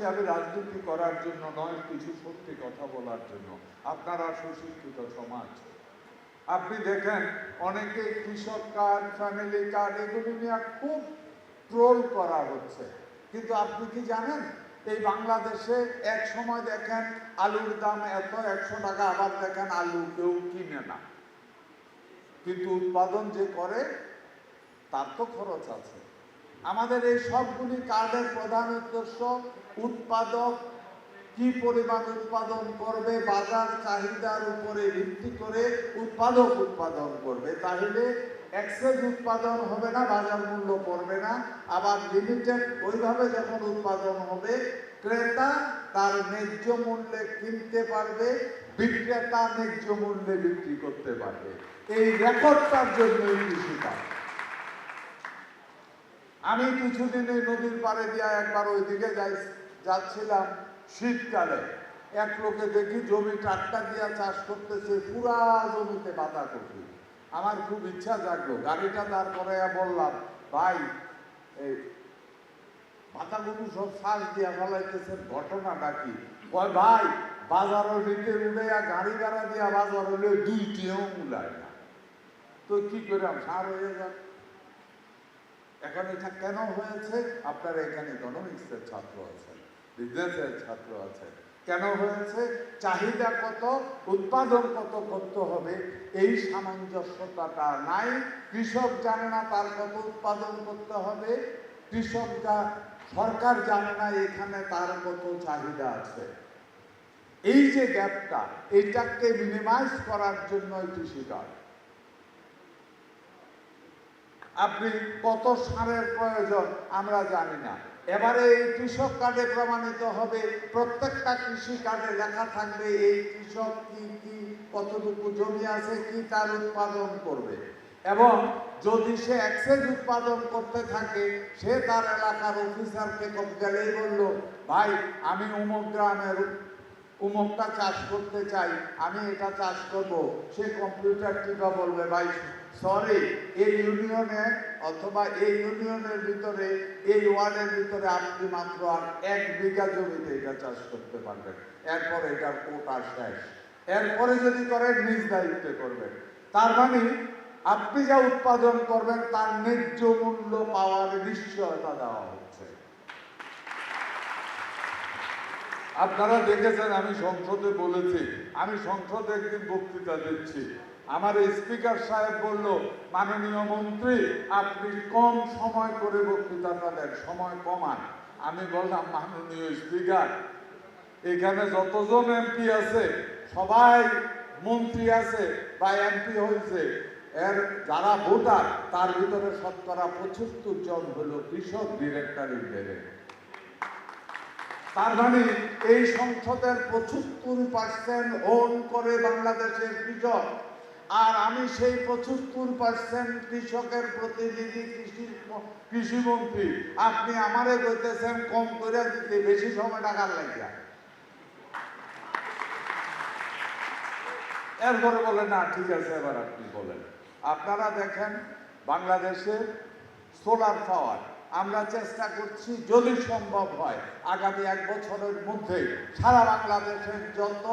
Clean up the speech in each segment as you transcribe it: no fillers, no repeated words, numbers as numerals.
হিসাবে রাজনীতি করার জন্য নয়, কিছু সত্যি কথা বলার জন্য। আপনারা সুশিক্ষিত সমাজ, আপনি দেখেন অনেকে কৃষক কার্ড, ফ্যামিলি কার্ড এগুলো নিয়ে খুব ট্রোল করা হচ্ছে, কিন্তু আপনি কি জানেন এই বাংলাদেশে এক সময় দেখেন আলুর দাম এত 100 টাকা, আবার দেখেন আলু কেউ কিনে না, কিন্তু উৎপাদন যে করে তার তো খরচ আছে। আমাদের এই সবগুলি কার্ডের প্রধান উদ্দেশ্য উৎপাদক কি পরিমাণ উৎপাদন করবে, বাজার চাহিদার উপরে ভিত্তি করে উৎপাদক উৎপাদন করবে, তাহলে এক্সেস উৎপাদন হবে না, বাজার মূল্য পড়বে না। আবার লিমিটেড ওইভাবে যখন উৎপাদন হবে, ক্রেতা তার ন্যায্য মূল্যে কিনতে পারবে, বিক্রেতা ন্যায্য মূল্যে বিক্রি করতে পারবে। এই রেকর্ডটার জন্যই কৃষিকাজ। আমি কিছুদিন এই নদীর পাড়ে দিয়ে একবার ওইদিকে যাচ্ছিলাম শীতকালে, এক লোকে দেখি জমি ট্রাক্টর দিয়ে চাষ করতেছে, পুরা জমিতে বাঁধাকপি। আমার খুব ইচ্ছা জাগলো, গাড়িটা দাঁড় করাইয়া বললাম, ভাই এই বাঁধাকপি সব শ্বাস দিয়া ফেলাইতেছেন, ঘটনাটা কি? কয় ভাই বাজারও নিতে উড়াইয়া গাড়ি ভাড়া দিয়া বাজার হলে 2টিও উড়ায় না, তো কি করে সার হয়ে যাবে। এখন এটা কেন হয়েছে? আপনারা এখানে ইকোনমিক্সের ছাত্র আছেন, বিজনেসের ছাত্র আছেন। কেন হয়েছে? চাহিদা কত, উৎপাদন কত করতে হবে, এই সামঞ্জস্যতাটা নাই। কৃষক জানে না তার কত উৎপাদন করতে হবে, সরকার জানে না এখানে তার কত চাহিদা আছে। এই যে গ্যাপটা, এটাকে মিনিমাইজ করার জন্য কৃষিকাজ। আপনি কত সারের প্রয়োজন আমরা জানি না, এবারে এই কৃষক কার্ডে প্রমাণিত হবে, প্রত্যেকটা কৃষি কার্ডে লেখা থাকবে এই কৃষক কি কি কতটুকু জমি আছে, কি তার উৎপাদন করবে। এবং যদি সে এক্সেস উৎপাদন করতে থাকে, সে তার এলাকার অফিসারকে গেলেই বলল, ভাই আমি অমুক গ্রামের অমুকটা চাষ করতে চাই, আমি এটা চাষ করব, সে কম্পিউটার টিপা বলবে, ভাই সরি এই ইউনিয়নে অথবা এই ইউনিয়নের ভিতরে এই ওয়ার্ডের ভিতরে আপনি মাত্র আর 1 বিঘা জমিতে এটা চাষ করতে পারবেন, এরপরে এটার কোটা শেষ। এরপরে যদি করেন নিজ দায়িত্বে করবেন। তার মানে আপনি যা উৎপাদন করবেন তার ন্যায্য মূল্য পাওয়ার নিশ্চয়তা দেওয়া হচ্ছে। আপনারা দেখেছেন আমি সংসদে বলেছি, আমি সংসদে একদিন বক্তৃতা দিচ্ছি, আমার স্পিকার সাহেব বলল, মাননীয় মন্ত্রী আপনি কম সময় করে বক্তৃতাটা দেন, সময় কমান। আমি বললাম, মাননীয় স্পিকার এখানে যতজন এমপি আছে সবাই মন্ত্রী আছে বা এমপি হয়েছে, এর যারা ভোটার তার ভিতরে শতকরা 75 জন হলো কৃষক ডিরেক্টরি ইনডাইরেক্ট। তার মানে এই সংসদের 75% ওন করে বাংলাদেশের কৃষক, আর আমি সেই 75% কৃষকের প্রতিনিধি, কৃষিমন্ত্রী। আপনি আমারে কইতেছেন কম করে দিতে, বেশি সময় টাকার লাগিয়া। এরপরে বলে না ঠিক আছে, এবার আপনি বলেন। আপনারা দেখেন বাংলাদেশে সোলার পাওয়ার আমরা চেষ্টা করছি, যদি সম্ভব হয় আগামী 1 বছরের মধ্যে সারা বাংলাদেশের যত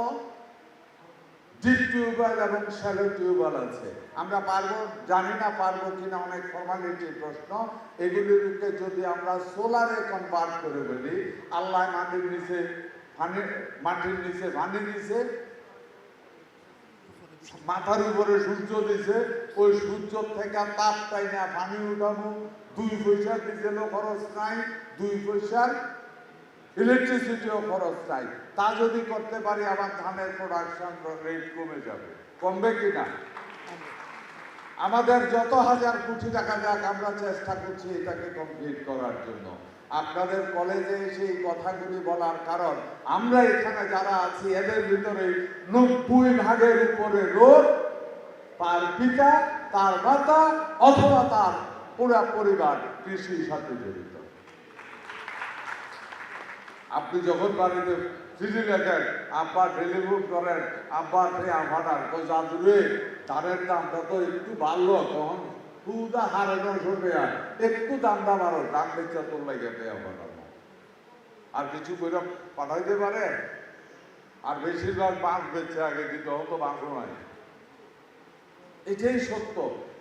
ডিপ টিউবওয়েল এবং শ্যালো টিউবওয়েল আছে, আমরা পারবো, জানি না পারবো কিনা, অনেক ফর্মালিটির প্রশ্ন, এগুলিকে যদি আমরা সোলারে কনভার্ট করে বলি, আল্লাহ মাটির নিচে পানি নিচে মাথার উপরে সূর্য দিছে, ওই সূর্য থেকে তাপ পাই না পানি উঠানো, 2 পয়সার ডিজেলও খরচ নাই, 2 পয়সার ইলেকট্রিসিটিও খরচ নাই। তা যদি করতে পারি, আবার ধানের প্রোডাকশন রেট কমে যাবে। কমবে কিনা? আমাদের যত হাজার কোটি টাকা যাক, আমরা চেষ্টা করছি এটাকে কমপ্লিট করার জন্য। আপনাদের কলেজে এসে এই কথাগুলি বলার কারণ, আমরা এখানে যারা আছি এদের ভিতরে 90% উপরে লোক তার পিতা, তার মাতা অথবা তার পুরা পরিবার কৃষির সাথে জড়িত। আপনি যখন বাড়িতে চিঠি লেখেন, আব্বা টেলিফোন করেন, আব্বা আভাটার জাদুরে ধানের দামটা তো একটু বাড়লো, তখন পুরা হারে 900 টাকা, একটু দামটা বাড়ো, দাম বেচা তোর লাগে পেয়া বাড়াবো। আর কিছু করে পাঠাইতে পারে? আর বেশিরভাগ বাঁশ বেচছে আগে, কিন্তু হয়তো বাঁশও নাই। এটাই সত্য।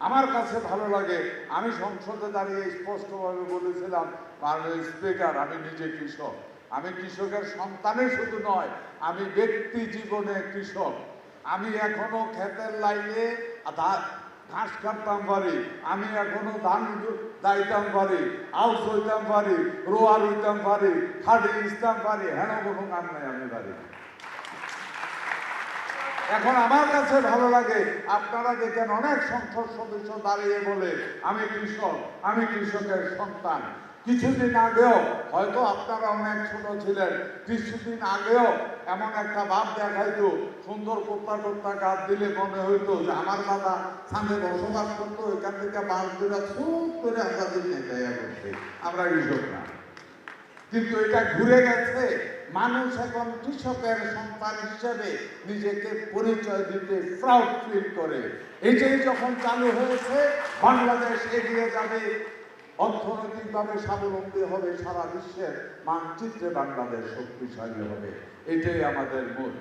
আমার কাছে ভালো লাগে, আমি সংসদে দাঁড়িয়ে স্পষ্টভাবে বলেছিলাম, মাননীয় স্পিকার, আমি নিজে কৃষক। আমি কৃষকের সন্তানের শুধু নয়, আমি ব্যক্তি জীবনে কৃষক। আমি এখনো ক্ষেতের লাইনে ঘাস কাটতাম পারি, আমি এখনো ধান দাইতাম পারি, আউশ হইতাম পারি, রোয়ার হইতাম পারি, খাড়ি ইসতাম পারি, হেন কোনো কাম নাই আমি পারি। এখন আমার কাছে ভালো লাগে, আপনারা দেখেন অনেক সংসদ সদস্য দাঁড়িয়ে বলে আমি কৃষক, আমি কৃষকের সন্তান। কিছুদিন আগেও, হয়তো আপনারা অনেক ছোট ছিলেন, কিছুদিন আগেও এমন একটা ভাব দেখাইতো, সুন্দর কোপ্তা টোপ্তা গাছ দিলে মনে হইতো যে আমার দাদা সামনে বসবাস করতো, এখান থেকে বাঁশ ধরে খুব করে আমরা দিন নেতাইয়া করছে, আমরা কৃষক না। কিন্তু এটা ঘুরে গেছে, মানুষ এখন কৃষকের সন্তান হিসেবে নিজেকে পরিচয় দিতে প্রাউড ফিল করে। এটাই যখন চালু হয়েছে, বাংলাদেশ এগিয়ে যাবে, অর্থনৈতিকভাবে স্বাবলম্বী হবে, সারা বিশ্বের মানচিত্রে বাংলাদেশ শক্তিশালী হবে। এটাই আমাদের মূল।